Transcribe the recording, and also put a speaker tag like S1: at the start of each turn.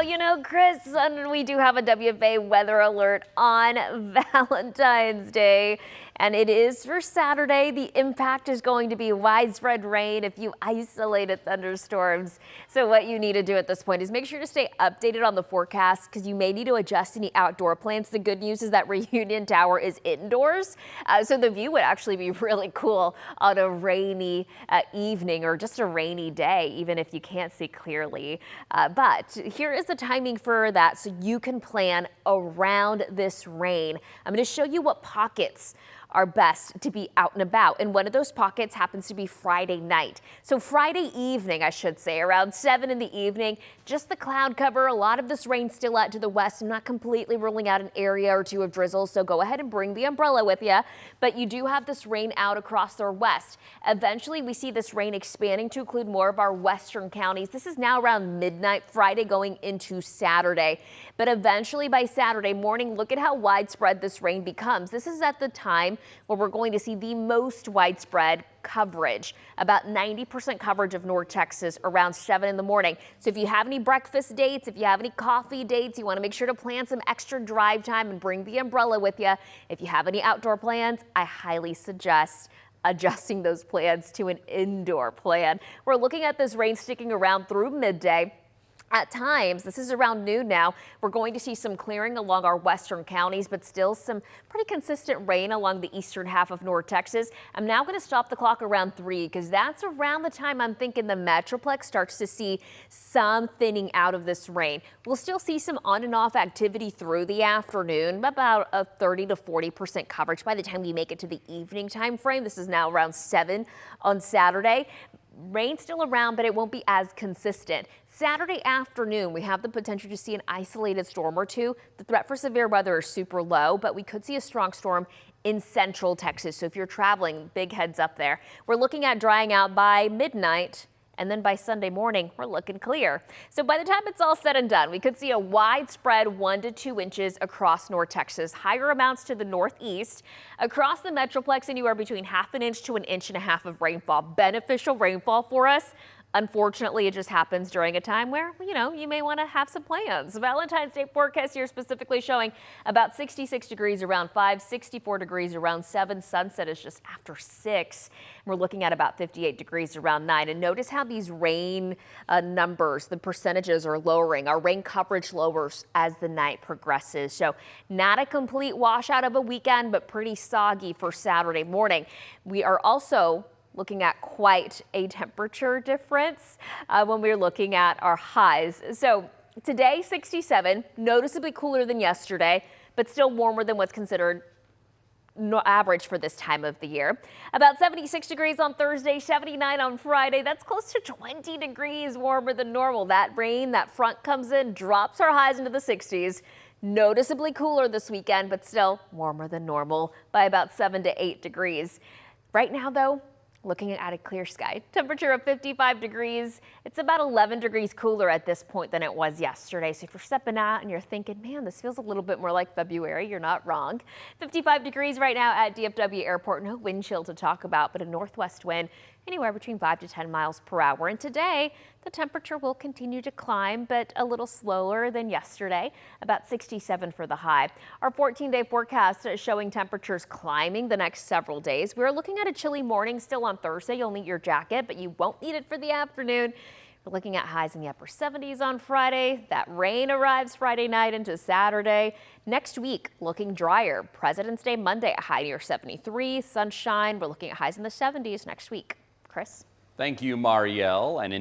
S1: Well, Chris, we do have a WFA weather alert on Valentine's Day, and it is for Saturday. The impact is going to be widespread rain, a few isolated thunderstorms. So what you need to do at this point is make sure to stay updated on the forecast because you may need to adjust any outdoor plans. The good news is that Reunion Tower is indoors, so the view would actually be really cool on a rainy evening or just a rainy day, even if you can't see clearly. But here is the timing for that so you can plan around this rain. I'm going to show you what pockets are best to be out and about. And one of those pockets happens to be Friday night. So Friday evening, I should say, around 7 in the evening, just the cloud cover. A lot of this rain still out to the west. I'm not completely ruling out an area or two of drizzle, so go ahead and bring the umbrella with you. But you do have this rain out across our west. Eventually, we see this rain expanding to include more of our western counties. This is now around midnight Friday going into Saturday. But eventually by Saturday morning, look at how widespread this rain becomes. This is at the time where we're going to see the most widespread coverage, about 90% coverage of North Texas around 7 in the morning. So if you have any breakfast dates, if you have any coffee dates, you want to make sure to plan some extra drive time and bring the umbrella with you. If you have any outdoor plans, I highly suggest adjusting those plans to an indoor plan. We're looking at this rain sticking around through midday. At times, this is around noon now, we're going to see some clearing along our western counties, but still some pretty consistent rain along the eastern half of North Texas. I'm now going to stop the clock around 3 because that's around the time I'm thinking the Metroplex starts to see some thinning out of this rain. We'll still see some on and off activity through the afternoon, about a 30 to 40% coverage by the time we make it to the evening time frame. This is now around 7 on Saturday. Rain still around, but it won't be as consistent. Saturday afternoon, we have the potential to see an isolated storm or two. The threat for severe weather is super low, but we could see a strong storm in central Texas. So if you're traveling, big heads up there. We're looking at drying out by midnight. And then by Sunday morning, we're looking clear. So by the time it's all said and done, we could see a widespread 1 to 2 inches across North Texas, higher amounts to the northeast. Across the Metroplex, anywhere between ½ an inch to 1.5 inches of rainfall. Beneficial rainfall for us. Unfortunately, it just happens during a time where, you may want to have some plans. Valentine's Day forecast here specifically showing about 66 degrees around 5, 64 degrees around 7. Sunset is just after 6. We're looking at about 58 degrees around 9. And notice how these rain numbers, the percentages are lowering. Our rain coverage lowers as the night progresses. So not a complete washout of a weekend, but pretty soggy for Saturday morning. We are also looking at quite a temperature difference when we're looking at our highs. So today, 67, noticeably cooler than yesterday, but still warmer than what's considered average for this time of the year. About 76 degrees on Thursday, 79 on Friday. That's close to 20 degrees warmer than normal. That rain, that front comes in, drops our highs into the 60s. Noticeably cooler this weekend, but still warmer than normal by about 7 to 8 degrees. Right now, though, looking at a clear sky. Temperature of 55 degrees. It's about 11 degrees cooler at this point than it was yesterday. So if you're stepping out and you're thinking, man, this feels a little bit more like February, you're not wrong. 55 degrees right now at DFW Airport. No wind chill to talk about, but a northwest wind anywhere between 5 to 10 miles per hour. And today, the temperature will continue to climb, but a little slower than yesterday, about 67 for the high. Our 14-day forecast is showing temperatures climbing the next several days. We're looking at a chilly morning still on Thursday. You'll need your jacket, but you won't need it for the afternoon. We're looking at highs in the upper 70s on Friday. That rain arrives Friday night into Saturday. Next week, looking drier. President's Day Monday, a high near 73. Sunshine. We're looking at highs in the 70s next week. Chris?
S2: Thank you, Marielle. And in